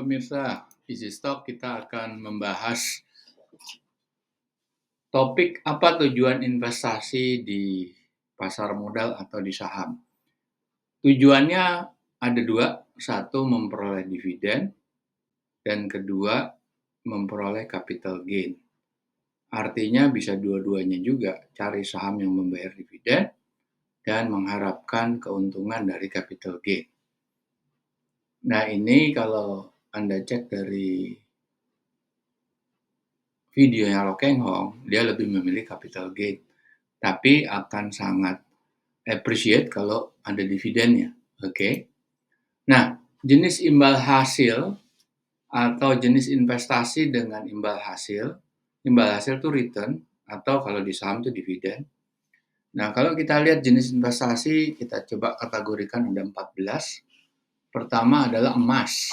pemirsa, Easy Stock kita akan membahas topik apa tujuan investasi di pasar modal atau di saham. Tujuannya ada dua, satu memperoleh dividen, dan kedua memperoleh capital gain. Artinya bisa dua-duanya juga, cari saham yang membayar dividen dan mengharapkan keuntungan dari capital gain. Nah ini kalau Anda cek dari videonya Lo Keng Hong, dia lebih memilih capital gain, tapi akan sangat appreciate kalau ada dividennya. Oke. Nah, jenis imbal hasil atau jenis investasi dengan imbal hasil itu return atau kalau di saham itu dividen. Nah, kalau kita lihat jenis investasi, kita coba kategorikan ada 14. Pertama adalah emas.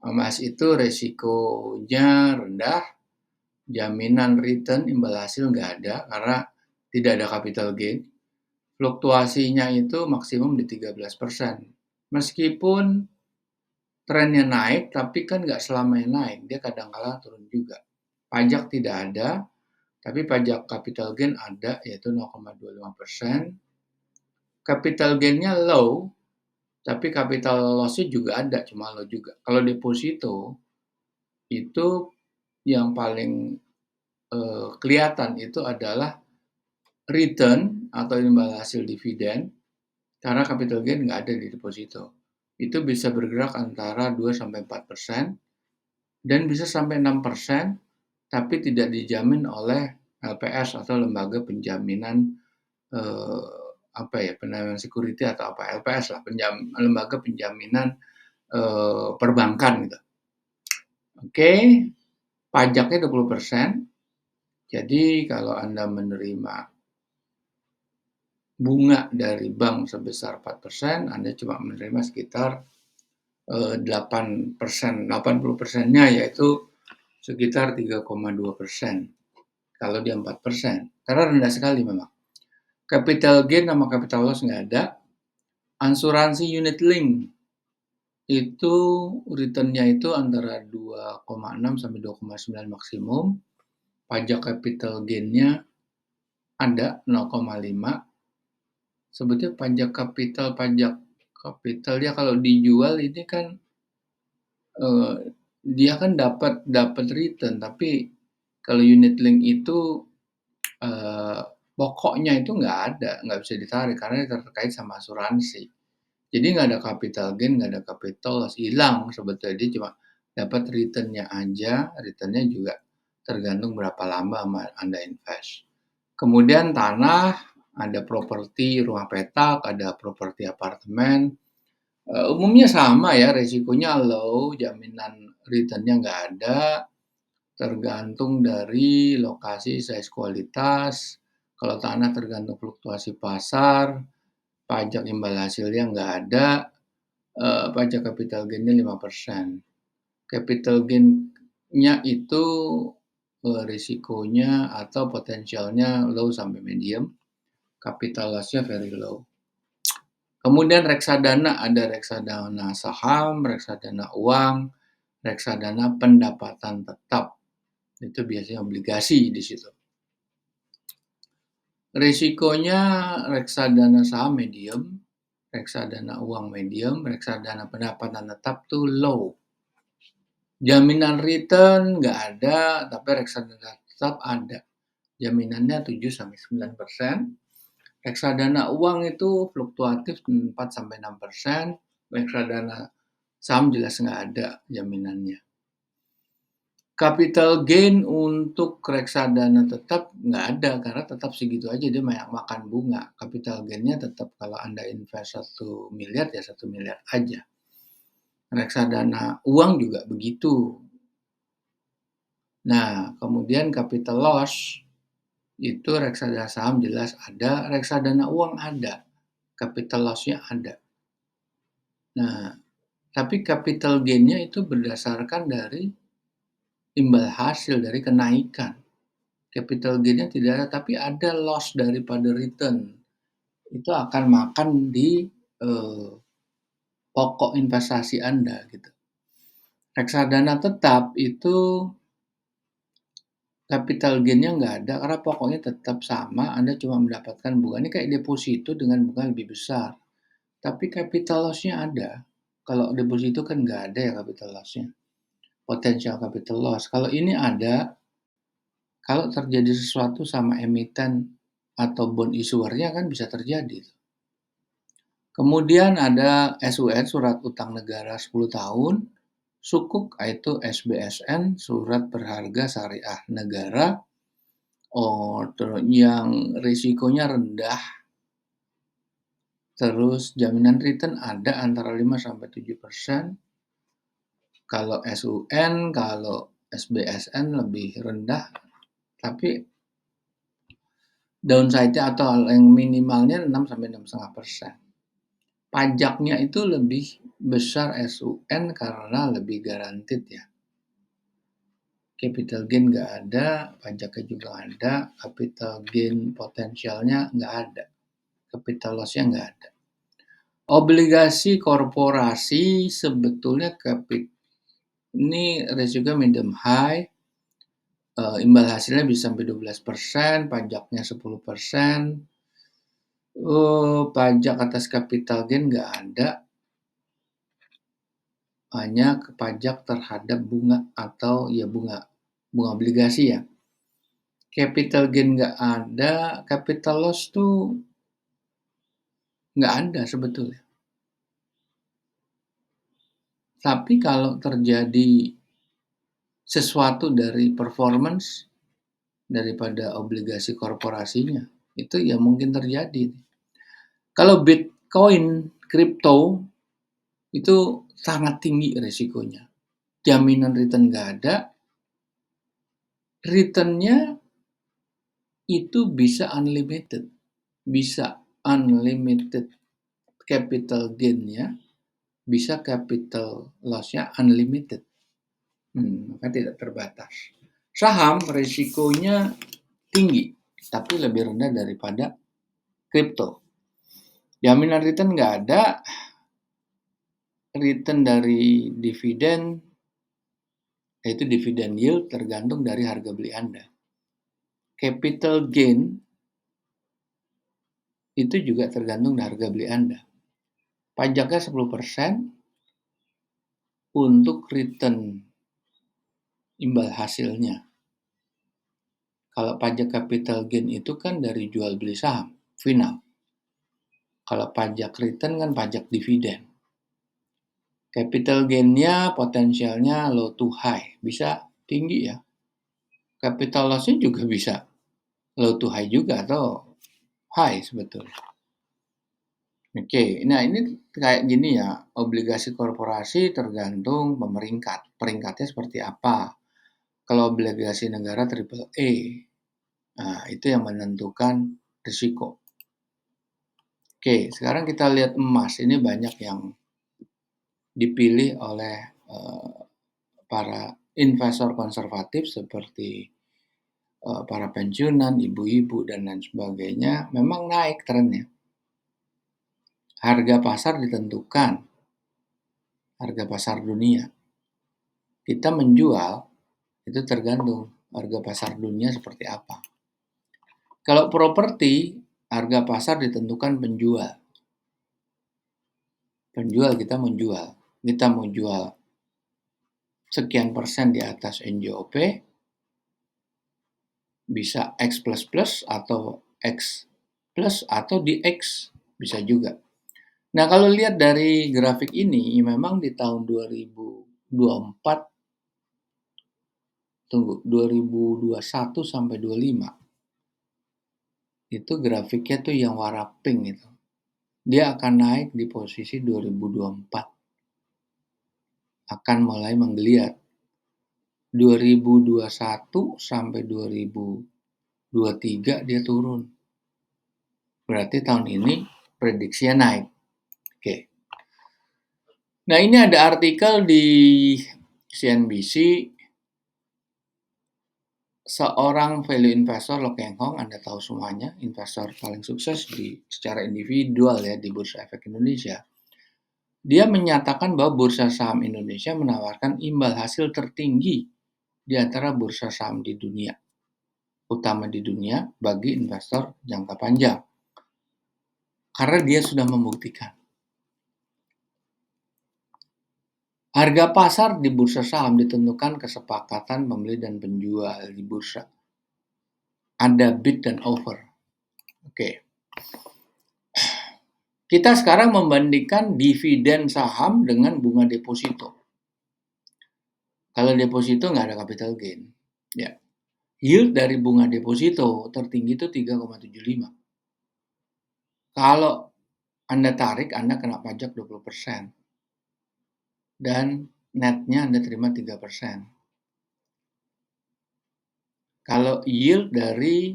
Emas itu resikonya rendah, jaminan return imbal hasil nggak ada karena tidak ada capital gain. Fluktuasinya itu maksimum di 13%. Meskipun trennya naik, tapi kan nggak selamanya naik. Dia kadang-kala turun juga. Pajak tidak ada, tapi pajak capital gain ada, yaitu 0,25%. Capital gain-nya low, tapi capital loss-nya juga ada, cuma low juga. Kalau deposito, itu yang paling kelihatan itu adalah return atau imbal hasil dividen, karena capital gain nggak ada di deposito. Itu bisa bergerak antara 2-4% dan bisa sampai 6%, tapi tidak dijamin oleh LPS atau lembaga penjaminan penjaminan security atau apa LPS lah, lembaga penjaminan perbankan gitu. Oke, pajaknya 20%. Jadi kalau Anda menerima bunga dari bank sebesar 4%, Anda cuma menerima sekitar 8%, 80%-nya yaitu sekitar 3,2% kalau dia 4%. Karena rendah sekali memang. Capital gain sama capital loss nggak ada. Asuransi unit link itu return-nya itu antara 2,6 sampai 2,9 maksimum. Pajak capital gain-nya ada 0,5. Sebetulnya pajak kapital dia kalau dijual ini kan dia kan dapat return, tapi kalau unit link itu pokoknya itu nggak bisa ditarik karena terkait sama asuransi. Jadi nggak ada capital gain, nggak ada capital loss, hilang sebetulnya, dia cuma dapat return-nya aja, return-nya juga tergantung berapa lama Anda invest. Kemudian tanah, ada properti rumah petak, ada properti apartemen. Umumnya sama ya, resikonya low, jaminan return-nya nggak ada, tergantung dari lokasi, size, kualitas. Kalau tanah tergantung fluktuasi pasar, pajak imbal hasilnya nggak ada, pajak capital gain-nya 5%. Capital gain-nya itu risikonya atau potensialnya low sampai medium, capital loss-nya very low. Kemudian reksadana, ada reksadana saham, reksadana uang, reksadana pendapatan tetap. Itu biasanya obligasi di situ. Risikonya reksadana saham medium, reksadana uang medium, reksadana pendapatan tetap tuh low. Jaminan return nggak ada, tapi reksadana tetap ada. Jaminannya 7-9%. Reksadana uang itu fluktuatif 4-6%. Reksadana saham jelas nggak ada jaminannya. Capital gain untuk reksadana tetap nggak ada, karena tetap segitu aja, dia makan bunga. Capital gain-nya tetap kalau Anda invest 1 miliar, ya 1 miliar aja. Reksadana uang juga begitu. Nah, kemudian capital loss, itu reksadana saham jelas ada, reksadana uang ada, capital loss-nya ada. Nah, tapi capital gain-nya itu berdasarkan dari imbal hasil dari kenaikan. Capital gain-nya tidak ada, tapi ada loss daripada return. Itu akan makan di pokok investasi Anda gitu. Reksadana tetap itu capital gain-nya nggak ada karena pokoknya tetap sama, Anda cuma mendapatkan bunga. Ini kayak deposito dengan bunga lebih besar. Tapi capital loss-nya ada. Kalau deposito kan nggak ada ya capital loss-nya. Potential capital loss. Kalau ini ada, kalau terjadi sesuatu sama emiten atau bond issuer-nya kan bisa terjadi. Kemudian ada SUN, surat utang negara 10 tahun. Sukuk, yaitu SBSN, surat berharga syariah negara. Yang risikonya rendah. Terus jaminan return ada antara 5-7%. Kalau SUN, kalau SBSN lebih rendah. Tapi downside-nya atau yang minimalnya 6-6,5%. Pajaknya itu lebih besar SUN karena lebih garanted ya. Capital gain nggak ada, pajaknya juga ada, capital gain potensialnya nggak ada, capital loss-nya nggak ada. Obligasi korporasi sebetulnya ini resiko medium high, imbal hasilnya bisa sampai 12%, pajaknya 10%, pajak atas capital gain nggak ada, hanya pajak terhadap bunga atau ya bunga obligasi ya. Capital gain nggak ada, capital loss tuh nggak ada sebetulnya. Tapi kalau terjadi sesuatu dari performance daripada obligasi korporasinya, itu ya mungkin terjadi. Kalau Bitcoin, kripto, itu sangat tinggi resikonya. Jaminan return nggak ada, returnnya itu bisa unlimited. Bisa unlimited capital gain-nya, bisa capital loss-nya unlimited. Maka tidak terbatas. Saham risikonya tinggi, tapi lebih rendah daripada kripto. Jaminan return nggak ada, return dari dividen, yaitu dividen yield tergantung dari harga beli Anda. Capital gain itu juga tergantung dari harga beli Anda. Pajaknya 10% untuk return imbal hasilnya. Kalau pajak capital gain itu kan dari jual beli saham, final. Kalau pajak return kan pajak dividen. Capital gain-nya potensialnya low to high, bisa tinggi ya. Capital loss-nya juga bisa low to high juga atau high sebetulnya. Oke, nah ini kayak gini ya, obligasi korporasi tergantung peringkatnya seperti apa. Kalau obligasi negara triple A, nah itu yang menentukan risiko. Oke, sekarang kita lihat emas, ini banyak yang dipilih oleh para investor konservatif seperti para pensiunan, ibu-ibu, dan lain sebagainya, memang naik trennya. Harga pasar ditentukan, harga pasar dunia. Kita menjual, itu tergantung harga pasar dunia seperti apa. Kalau properti, harga pasar ditentukan penjual. Penjual kita menjual. Kita mau jual sekian persen di atas NJOP, bisa X++ atau X plus atau di X, bisa juga. Nah, kalau lihat dari grafik ini, memang di tahun 2024, 2021 sampai 25, itu grafiknya tuh yang warna pink itu. Dia akan naik di posisi 2024. Akan mulai menggeliat. 2021 sampai 2023 dia turun. Berarti tahun ini prediksinya naik. Oke. Nah, ini ada artikel di CNBC, seorang value investor Lo Keng Hong, Anda tahu semuanya, investor paling sukses secara individual ya di Bursa Efek Indonesia. Dia menyatakan bahwa bursa saham Indonesia menawarkan imbal hasil tertinggi di antara bursa saham di dunia, utama di dunia bagi investor jangka panjang. Karena dia sudah membuktikan. Harga pasar di bursa saham ditentukan kesepakatan pembeli dan penjual di bursa. Ada bid dan offer. Oke. Kita sekarang membandingkan dividen saham dengan bunga deposito. Kalau deposito nggak ada capital gain. Ya. Yield dari bunga deposito tertinggi itu 3,75. Kalau Anda tarik, Anda kena pajak 20%. Dan netnya Anda terima 3%. Kalau yield dari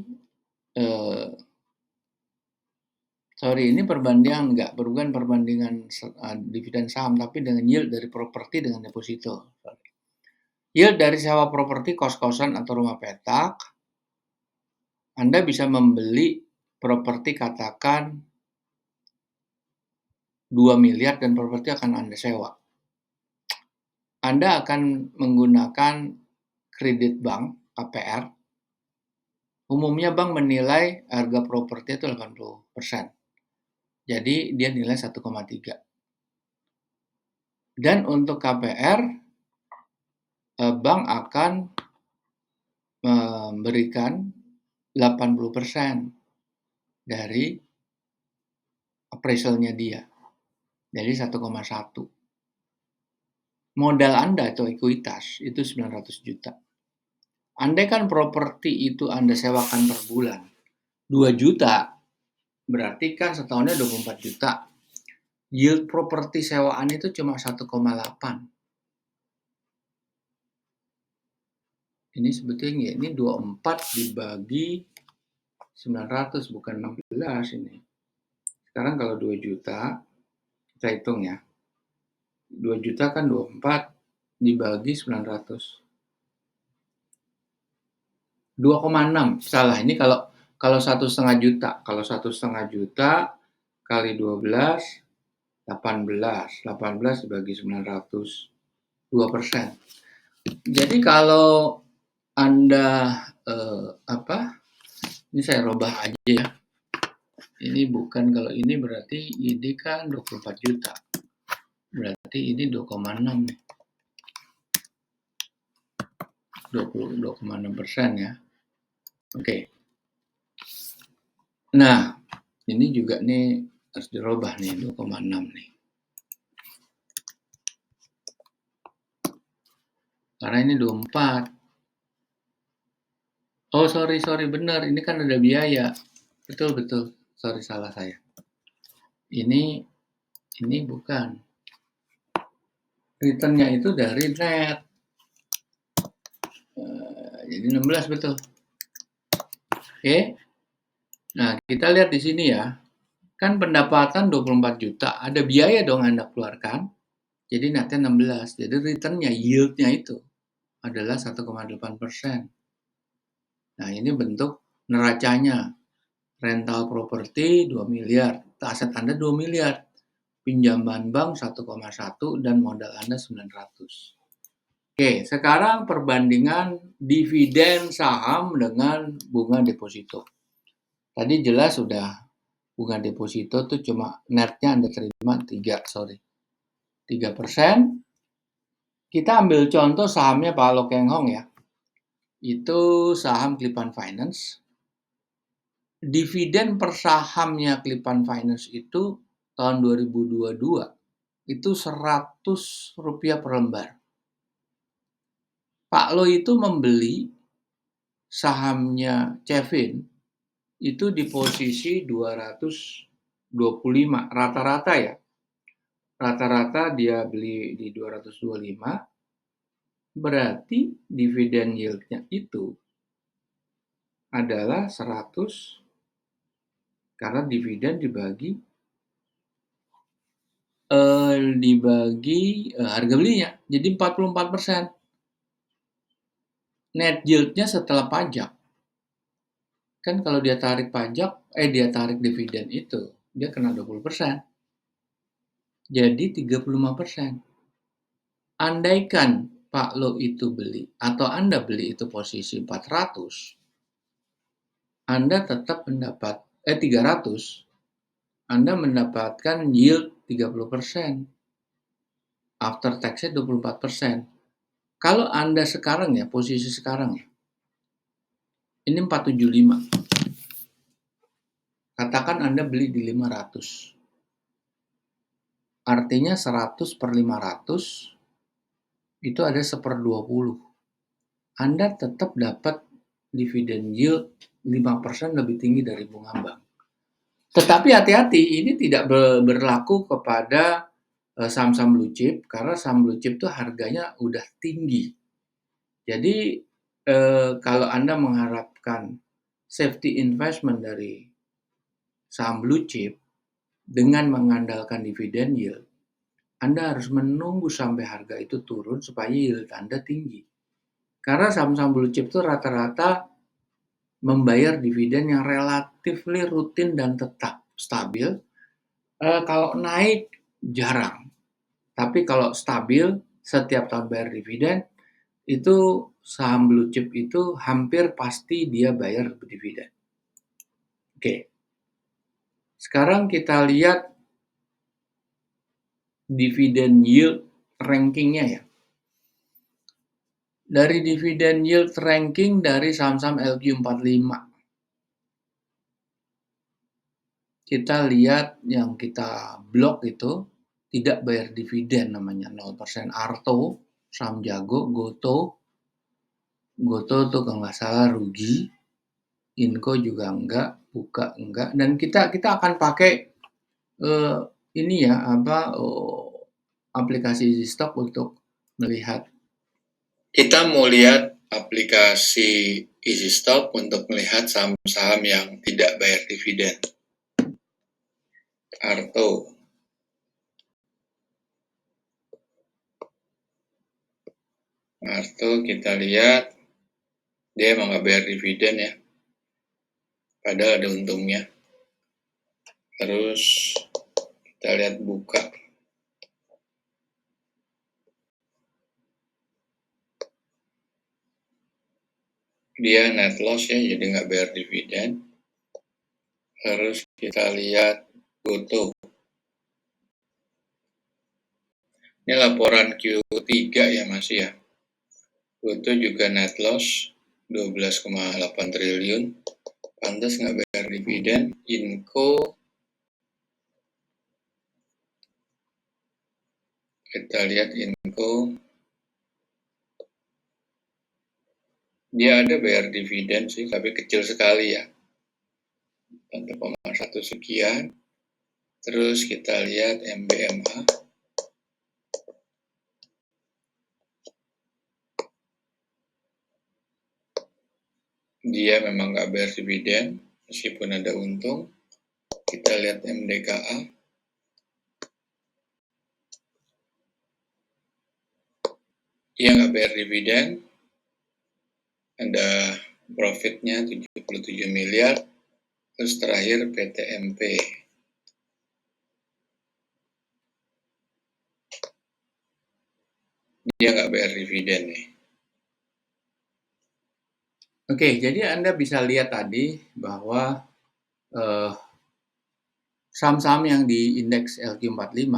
ini perbandingan bukan perbandingan dividen saham, tapi dengan yield dari properti dengan deposito. Yield dari sewa properti kos-kosan atau rumah petak, Anda bisa membeli properti katakan 2 miliar dan properti akan Anda sewa. Anda akan menggunakan kredit bank, KPR. Umumnya bank menilai harga properti itu 80%. Jadi dia nilai 1,3. Dan untuk KPR, bank akan memberikan 80% dari appraisalnya dia. Jadi 1,1. Modal Anda atau ekuitas itu 900 juta. Andai kan properti itu Anda sewakan per bulan 2 juta, berarti kan setahunnya 24 juta. Yield properti sewaan itu cuma 1,8. Ini sebetulnya ini 24 dibagi 900 bukan 16 ini. Sekarang kalau 2 juta, kita hitung ya. 2 juta kan 24 dibagi 900. 2,6. Salah, ini kalau 1,5 juta. Kalau 1,5 juta kali 12, 18. 18 dibagi 900, 2%. Jadi kalau Anda, ini saya robah aja ya. Ini bukan, kalau ini berarti ini kan 24 juta. Berarti ini 2,6 nih. 22,6% ya. Oke. Nah, ini juga nih harus dirubah nih 2,6 nih. Karena ini 24. Oh, sorry, benar. Ini kan ada biaya. Betul. Sorry, salah saya. Ini bukan. Returnnya itu dari net. Jadi 16 betul. Oke. Nah, kita lihat di sini ya. Kan pendapatan 24 juta. Ada biaya dong Anda keluarkan. Jadi netnya 16. Jadi returnnya, yieldnya itu adalah 1,8%. Nah, ini bentuk neracanya. Rental properti 2 miliar. Aset Anda 2 miliar. Pinjaman bank 1,1 dan modal Anda 900. Oke, sekarang perbandingan dividen saham dengan bunga deposito. Tadi jelas sudah bunga deposito tuh cuma netnya Anda terima 3%. Kita ambil contoh sahamnya Pak Lo Keng Hong ya. Itu saham Clippan Finance. Dividen per sahamnya Clippan Finance itu tahun 2022 itu Rp100 per lembar. Pak Lo itu membeli sahamnya Cevin itu di posisi 225 rata-rata ya. Rata-rata dia beli di 225, berarti dividen yieldnya itu adalah 100 karena dividen dibagi harga belinya, jadi 44%. Net yield-nya setelah pajak, kan kalau dia tarik dividen itu, dia kena 20%. jadi 35%. Andaikan Pak Lo itu beli atau Anda beli itu posisi 400, Anda tetap mendapat 300, Anda mendapatkan yield 30%, after tax-nya 24%. Kalau Anda sekarang ya, posisi sekarang ya, ini 475. Katakan Anda beli di 500. Artinya 100 per 500 itu ada 1/20. Anda tetap dapat dividen yield 5% lebih tinggi dari bunga bank. Tetapi hati-hati, ini tidak berlaku kepada saham-saham blue chip, karena saham blue chip itu harganya udah tinggi. Jadi kalau Anda mengharapkan safety investment dari saham blue chip dengan mengandalkan dividen yield, Anda harus menunggu sampai harga itu turun supaya yield Anda tinggi. Karena saham-saham blue chip itu rata-rata membayar dividen yang relatif rutin dan tetap stabil. Kalau naik jarang, tapi kalau stabil setiap tahun bayar dividen, itu saham blue chip itu hampir pasti dia bayar dividen. Oke, sekarang kita lihat dividen yield rankingnya ya. Dari dividen yield ranking dari saham-saham LQ45, kita lihat yang kita blok itu tidak bayar dividen, namanya 0%. Arto, saham jago, Goto tuh kalau nggak salah rugi, Inco juga enggak, Buka enggak, dan kita akan pakai ini ya aplikasi easy stock untuk melihat. Kita mau lihat aplikasi easy stock untuk melihat saham-saham yang tidak bayar dividen. Arto, kita lihat dia emang nggak bayar dividen ya, padahal ada untungnya. Terus kita lihat Buka, dia net loss ya, jadi nggak bayar dividen. Terus kita lihat Goto, ini laporan Q3 ya masih ya. Goto juga net loss 12,8 triliun, pantas nggak bayar dividen. Inco, kita lihat Inco, dia ada bayar dividen sih, tapi kecil sekali ya, 1,1 sekian. Terus kita lihat MBMA, dia memang nggak bayar dividen meskipun ada untung. Kita lihat MDKA, dia nggak bayar dividen, ada profitnya 77 miliar. Terus terakhir PTMP, dia nggak bayar dividen nih. Oke, jadi Anda bisa lihat tadi bahwa saham-saham yang di indeks LQ45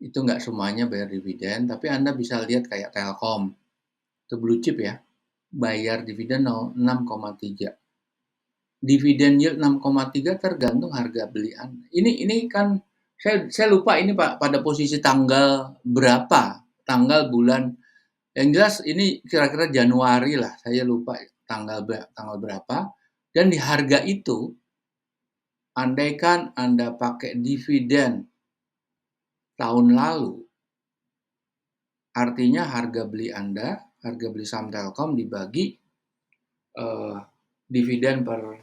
itu nggak semuanya bayar dividen, tapi Anda bisa lihat kayak Telkom, itu blue chip ya, bayar dividen 6,3. Dividen yield 6,3 tergantung harga beli Anda. Ini kan saya lupa ini Pak pada posisi tanggal berapa, tanggal bulan. Yang jelas ini kira-kira Januari lah, saya lupa tanggal berapa. Dan di harga itu, andaikan Anda pakai dividen tahun lalu, artinya harga beli Anda, harga beli saham Telkom dibagi dividen per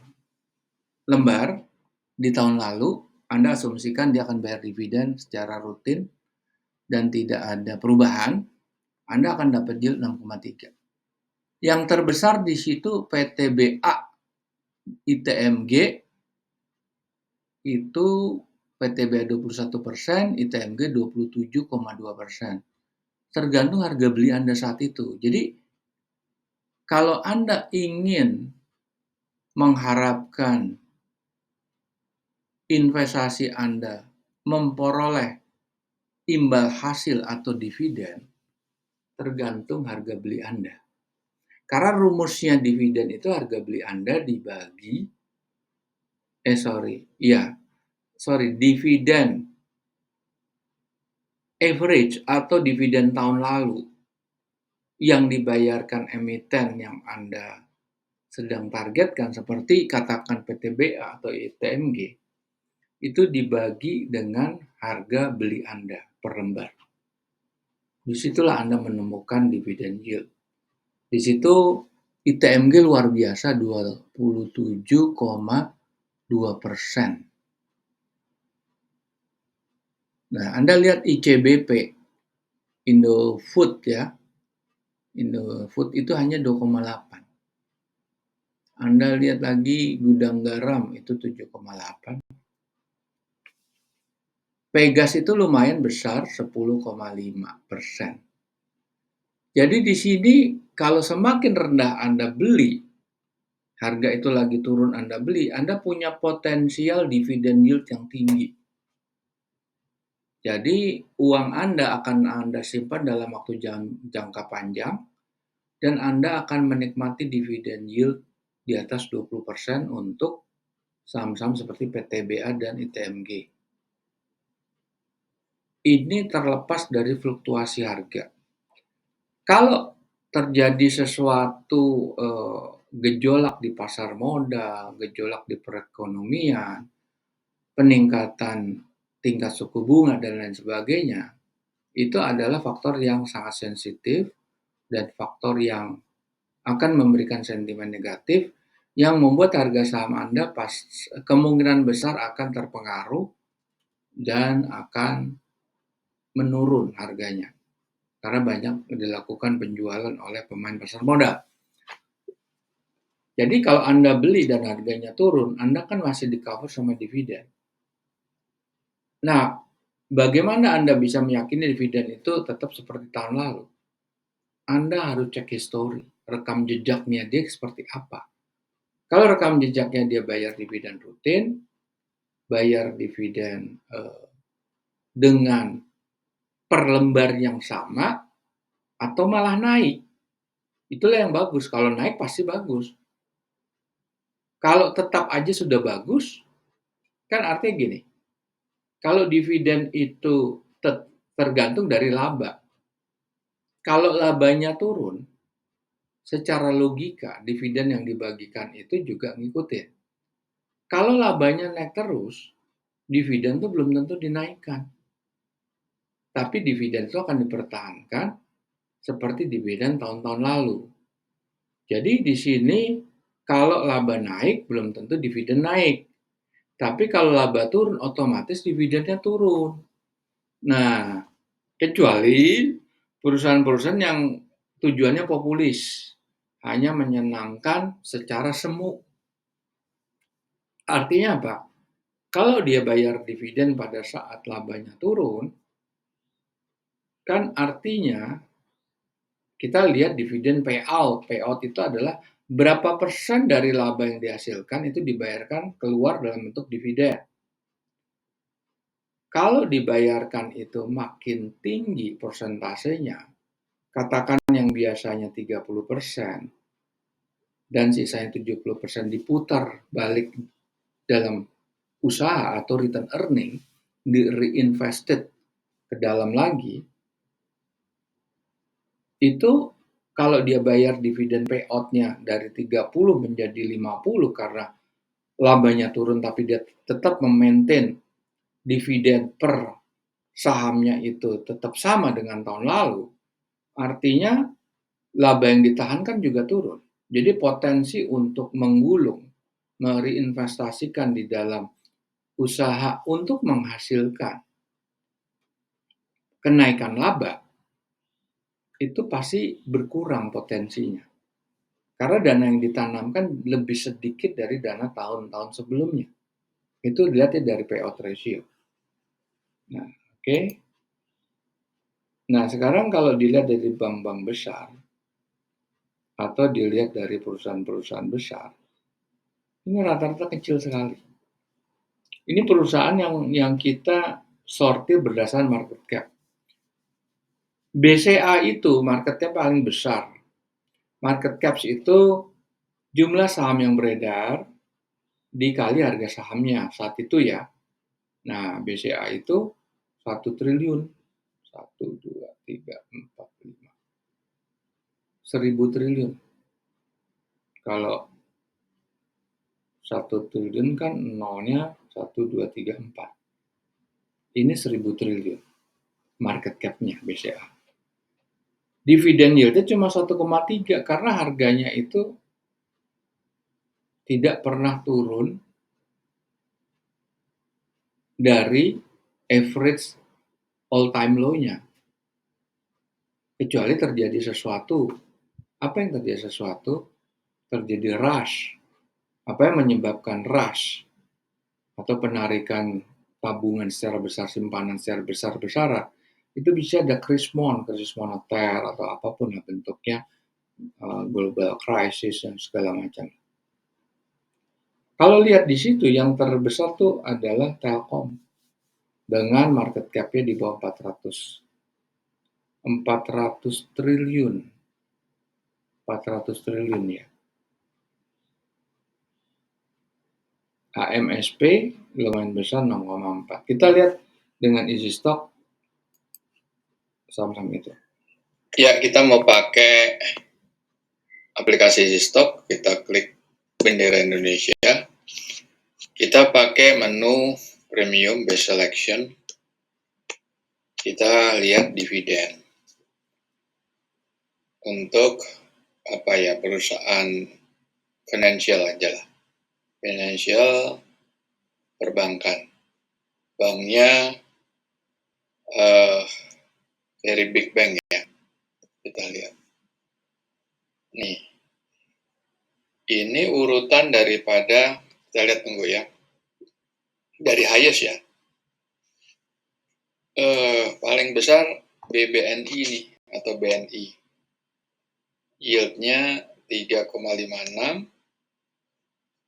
lembar di tahun lalu, Anda asumsikan dia akan bayar dividen secara rutin dan tidak ada perubahan, Anda akan dapat yield 6,3. Yang terbesar di situ PTBA ITMG itu PTBA 21%, ITMG 27,2%. Tergantung harga beli Anda saat itu. Jadi, kalau Anda ingin mengharapkan investasi Anda memperoleh imbal hasil atau dividen, tergantung harga beli Anda. Karena rumusnya dividen itu harga beli Anda dibagi, dividen average atau dividen tahun lalu yang dibayarkan emiten yang Anda sedang targetkan, seperti katakan PTBA atau ITMG, itu dibagi dengan harga beli Anda per lembar. Disitulah Anda menemukan dividen yield. Di situ ITMG luar biasa 27,2%. Nah, Anda lihat ICBP, Indofood ya. Indofood itu hanya 2,8. Anda lihat lagi Gudang Garam itu 7,8. Pegas itu lumayan besar 10,5%. Jadi di sini kalau semakin rendah Anda beli, harga itu lagi turun Anda beli, Anda punya potensial dividen yield yang tinggi. Jadi uang Anda akan Anda simpan dalam waktu jangka panjang dan Anda akan menikmati dividen yield di atas 20% untuk saham-saham seperti PTBA dan ITMG. Ini terlepas dari fluktuasi harga. Kalau terjadi sesuatu gejolak di pasar modal, gejolak di perekonomian, peningkatan tingkat suku bunga dan lain sebagainya, itu adalah faktor yang sangat sensitif dan faktor yang akan memberikan sentimen negatif yang membuat harga saham Anda kemungkinan besar akan terpengaruh dan akan menurun harganya. Karena banyak dilakukan penjualan oleh pemain pasar modal. Jadi kalau Anda beli dan harganya turun, Anda kan masih di-cover sama dividen. Nah, bagaimana Anda bisa meyakini dividen itu tetap seperti tahun lalu? Anda harus cek histori, rekam jejaknya dia seperti apa. Kalau rekam jejaknya dia bayar dividen rutin, bayar dividen dengan per lembar yang sama, atau malah naik. Itulah yang bagus. Kalau naik pasti bagus. Kalau tetap aja sudah bagus, kan artinya gini, kalau dividen itu tergantung dari laba. Kalau labanya turun, secara logika dividen yang dibagikan itu juga ngikutin. Kalau labanya naik terus, dividen itu belum tentu dinaikkan. Tapi dividen itu akan dipertahankan seperti dividen tahun-tahun lalu. Jadi di sini kalau laba naik belum tentu dividen naik. Tapi kalau laba turun otomatis dividennya turun. Nah, kecuali perusahaan-perusahaan yang tujuannya populis, hanya menyenangkan secara semu. Artinya apa? Kalau dia bayar dividen pada saat labanya turun, kan artinya kita lihat dividen payout. Payout itu adalah berapa persen dari laba yang dihasilkan itu dibayarkan keluar dalam bentuk dividen. Kalau dibayarkan itu makin tinggi persentasenya, katakan yang biasanya 30% dan sisanya 70% diputar balik dalam usaha atau return earning, di-reinvested ke dalam lagi, itu kalau dia bayar dividen payout-nya dari 30 menjadi 50 karena labanya turun tapi dia tetap memaintain dividen per sahamnya itu tetap sama dengan tahun lalu, artinya laba yang ditahankan juga turun. Jadi potensi untuk menggulung, mereinvestasikan di dalam usaha untuk menghasilkan kenaikan laba, itu pasti berkurang potensinya. Karena dana yang ditanamkan lebih sedikit dari dana tahun-tahun sebelumnya. Itu dilihatnya dari payout ratio. Nah, oke. Nah, sekarang kalau dilihat dari bank-bank besar atau dilihat dari perusahaan-perusahaan besar, ini rata-rata kecil sekali. Ini perusahaan yang kita sortir berdasarkan market cap. BCA itu marketnya paling besar. Market caps itu jumlah saham yang beredar dikali harga sahamnya saat itu ya. Nah, BCA itu 1 triliun. 1, 2, 3, 4, 5. 1.000 triliun. Kalau 1 triliun kan nolnya 1, 2, 3, 4. Ini 1.000 triliun market cap-nya BCA. Dividen yield-nya cuma 1,3 karena harganya itu tidak pernah turun dari average all time low-nya. Kecuali terjadi sesuatu. Apa yang terjadi sesuatu? Terjadi rush. Apa yang menyebabkan rush? Atau penarikan tabungan secara besar, simpanan secara besar-besaran, itu bisa ada krisis moneter atau apapun lah bentuknya, global crisis dan segala macam. Kalau lihat di situ yang terbesar tuh adalah Telkom dengan market cap-nya di bawah 400 triliun. 400 triliun ya. AMSP lumayan besar 0,4. Kita lihat dengan isi stok saham-saham itu. Ya, kita mau pakai aplikasi isi stok, kita klik bendera Indonesia. Kita pakai menu premium best selection. Kita lihat dividen. Untuk apa ya, perusahaan financial aja lah. Financial perbankan. Banknya very big bank ya. Kita lihat. Nih. Ini urutan daripada, kita lihat tunggu ya. Dari highest ya. Paling besar BBNI nih atau BNI. Yieldnya 3,56.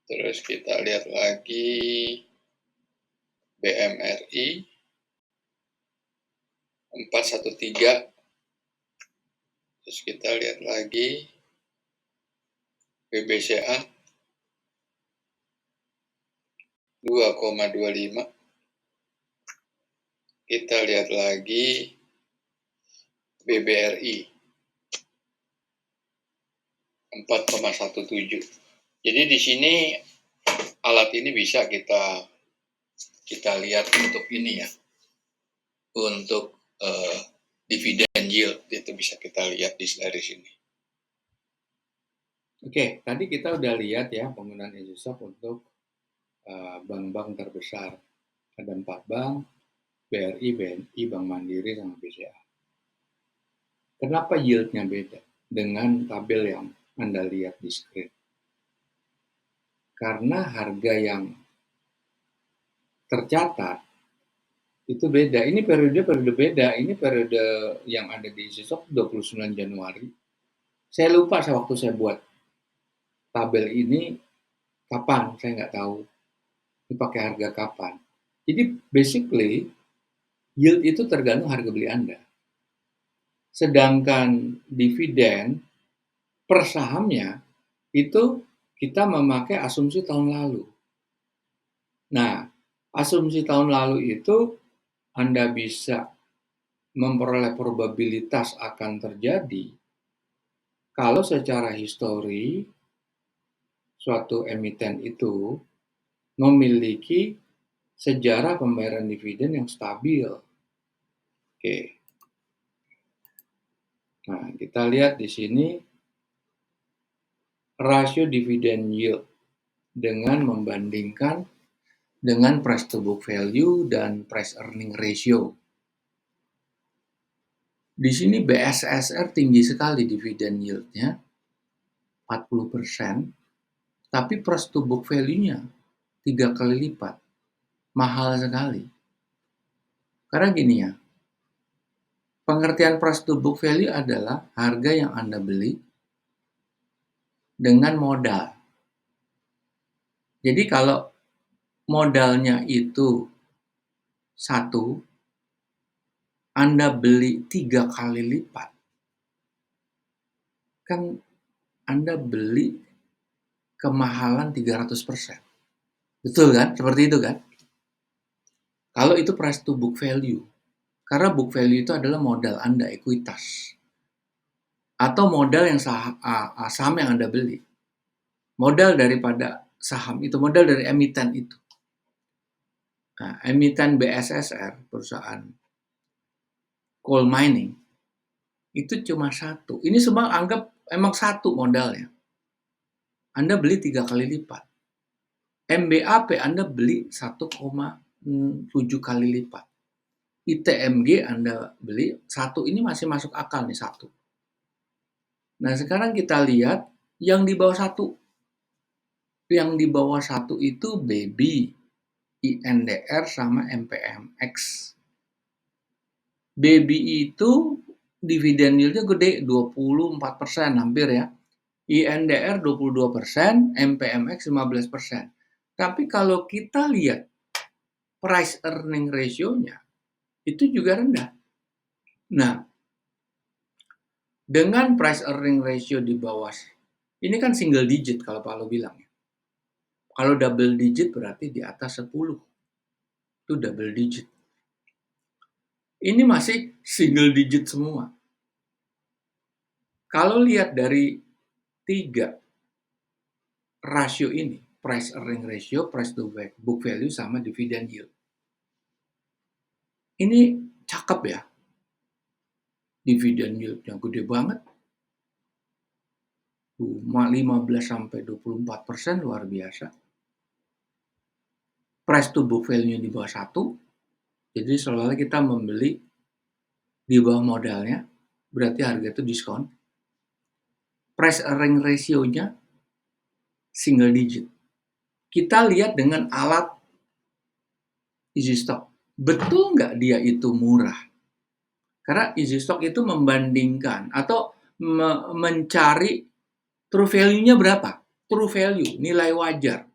Terus kita lihat lagi BMRI 413. Terus kita lihat lagi BBCA 2,25. Kita lihat lagi BBRI 4,17. Jadi di sini alat ini bisa kita lihat untuk ini ya, untuk dividen yield itu bisa kita lihat dari sini. Oke, tadi kita udah lihat ya penggunaan isi stok untuk bank-bank terbesar. Ada 4 bank, BRI, BNI, Bank Mandiri, sama BCA. Kenapa yield-nya beda dengan tabel yang Anda lihat di screen? Karena harga yang tercatat itu beda. Ini periode beda. Ini periode yang ada di isi stok 29 Januari. Saya lupa waktu saya buat tabel ini kapan, saya nggak tahu. Ini pakai harga kapan. Jadi basically yield itu tergantung harga beli Anda. Sedangkan dividen per sahamnya itu kita memakai asumsi tahun lalu. Nah, asumsi tahun lalu itu Anda bisa memperoleh probabilitas akan terjadi kalau secara histori suatu emiten itu memiliki sejarah pembayaran dividen yang stabil. Oke. Nah, kita lihat di sini rasio dividen yield dengan membandingkan dengan price to book value dan price earning ratio. Di sini BSSR tinggi sekali dividen yield-nya, 40%, tapi price to book value-nya 3 kali lipat. Mahal sekali. Karena gini ya, pengertian price to book value adalah harga yang Anda beli dengan modal. Jadi kalau modalnya itu 1, Anda beli 3 kali lipat, kan Anda beli kemahalan 300%. Betul kan? Seperti itu kan? Kalau itu price to book value. Karena book value itu adalah modal Anda, ekuitas. Atau modal yang saham yang Anda beli. Modal daripada saham itu, modal dari emiten itu. Nah, emiten BSSR, perusahaan coal mining, itu cuma 1. Ini semua anggap emang 1 modalnya. Anda beli 3 kali lipat. MBAP Anda beli 1,7 kali lipat. ITMG Anda beli 1, ini masih masuk akal nih 1. Nah, sekarang kita lihat yang di bawah 1. Yang di bawah 1 itu BEBI, INDR, sama MPMX. BEBI itu dividen yield-nya gede, 24%, hampir ya. INDR 22%, MPMX 15%. Tapi kalau kita lihat price earning ratio-nya, itu juga rendah. Nah, dengan price earning ratio di bawah, ini kan single digit kalau Pak Lo bilang. Kalau double digit berarti di atas 10. Itu double digit. Ini masih single digit semua. Kalau lihat dari 3 rasio ini, price earning ratio, price to book value, sama dividend yield. Ini cakep ya. Dividend yield-nya gede banget. 15-24%, luar biasa. Price to book value di bawah 1. Jadi seolah-olah kita membeli di bawah modalnya, berarti harga itu diskon. Price earning ratio-nya single digit. Kita lihat dengan alat easy stock. Betul nggak dia itu murah? Karena easy stock itu membandingkan atau mencari true value-nya berapa? True value, nilai wajar,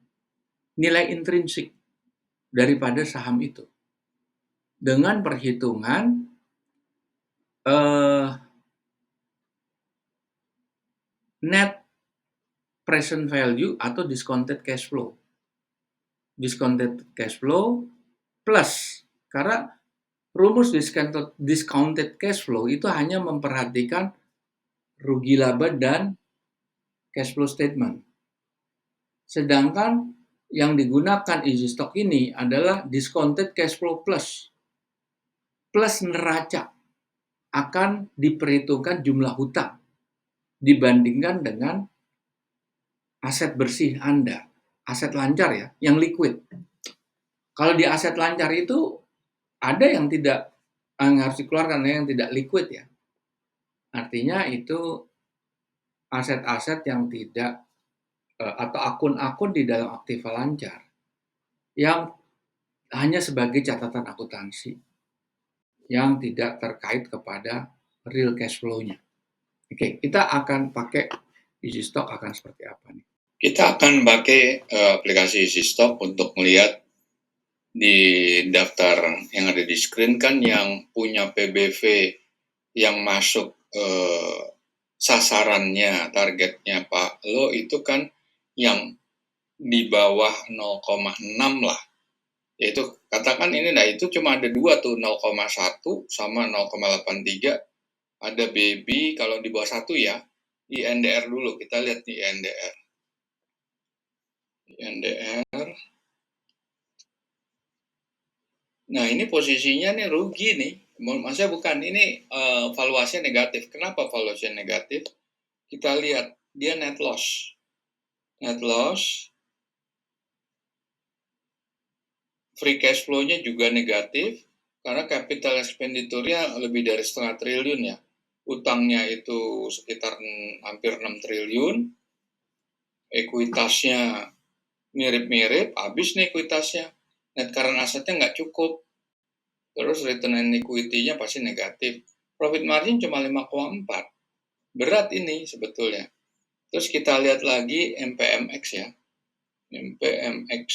nilai intrinsik daripada saham itu. Dengan perhitungan net present value atau discounted cash flow. Discounted cash flow plus, karena rumus discounted cash flow itu hanya memperhatikan rugi laba dan cash flow statement. Sedangkan yang digunakan easy stock ini adalah discounted cash flow plus neraca akan diperhitungkan jumlah hutang dibandingkan dengan aset bersih Anda, aset lancar ya, yang liquid. Kalau di aset lancar itu ada yang tidak harus dikeluarkan, yang tidak liquid ya. Artinya itu aset-aset yang tidak atau akun-akun di dalam aktiva lancar yang hanya sebagai catatan akuntansi yang tidak terkait kepada real cash flow-nya. Oke, kita akan pakai easy stock akan seperti apa nih? Kita akan pakai aplikasi easy stock untuk melihat di daftar yang ada di screen kan, yang punya PBV yang masuk sasarannya, targetnya Pak Lo itu kan yang di bawah 0,6 lah. Yaitu katakan ini, nah itu cuma ada 2 tuh, 0,1 sama 0,83. Ada BEBI kalau di bawah 1 ya. INDR dulu, kita lihat nih INDR. Nah, ini posisinya nih rugi nih. Maksudnya bukan, ini valuasinya negatif. Kenapa valuasinya negatif? Kita lihat, dia net loss. Net loss. Free cash flow-nya juga negatif. Karena capital expenditure-nya lebih dari 0,5 triliun ya. Utangnya itu sekitar hampir 6 triliun. Ekuitasnya mirip-mirip, habis nih ekuitasnya. Net current asset-nya nggak cukup. Terus return on equity-nya pasti negatif. Profit margin cuma 5,4. Berat ini sebetulnya. Terus kita lihat lagi MPMX ya. MPMX.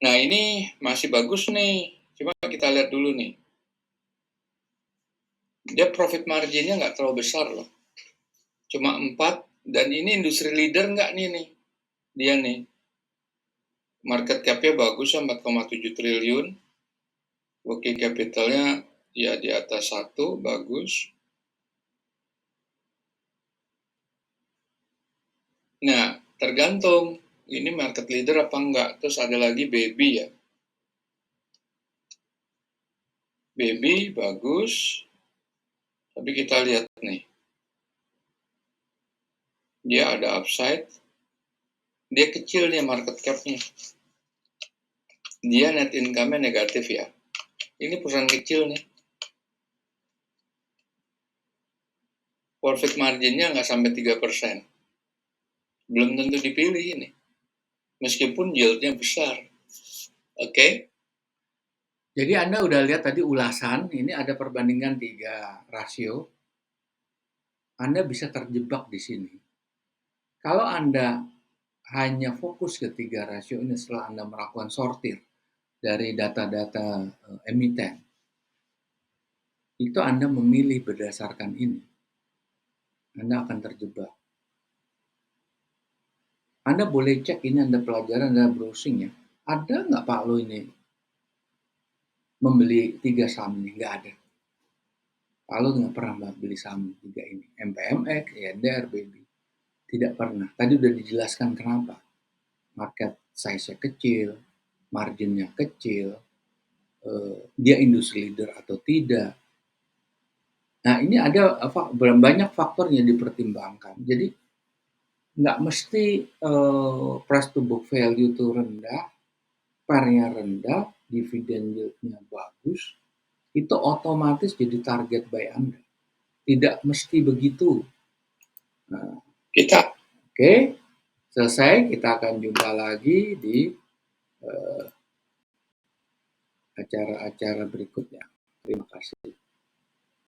Nah ini masih bagus nih. Coba kita lihat dulu nih. Dia profit marginnya nggak terlalu besar loh. Cuma 4. Dan ini industri leader nggak nih. Dia nih. Market cap-nya bagus ya 4,7 triliun. Working capital-nya ya di atas 1, bagus. Nah, tergantung ini market leader apa enggak. Terus ada lagi Baby ya. Baby bagus. Tapi kita lihat nih. Dia ada upside. Dia kecil nih market cap-nya. Dia net income-nya negatif ya. Ini perusahaan kecil nih. Profit margin-nya nggak sampai 3%. Belum tentu dipilih ini. Meskipun yield-nya besar. Oke? Jadi Anda udah lihat tadi ulasan, ini ada perbandingan 3 rasio. Anda bisa terjebak di sini. Kalau Anda hanya fokus ke 3 rasio ini setelah Anda melakukan sortir dari data-data emiten, itu Anda memilih berdasarkan ini, Anda akan terjebak. Anda boleh cek ini, Anda pelajaran, Anda browsing ya. Ada nggak Pak Lo ini membeli 3 saham ini? Nggak ada. Pak Lo nggak pernah beli saham 3 ini. MPMX, ENDR, Baby. Tidak pernah. Tadi udah dijelaskan kenapa. Market size-nya kecil, marginnya kecil, dia industri leader atau tidak. Nah ini ada banyak faktor yang dipertimbangkan. Jadi nggak mesti price to book value itu rendah, PER-nya rendah, dividen yield-nya bagus, itu otomatis jadi target buy Anda. Tidak mesti begitu. Nah, oke, selesai. Kita akan jumpa lagi di acara-acara berikutnya. Terima kasih.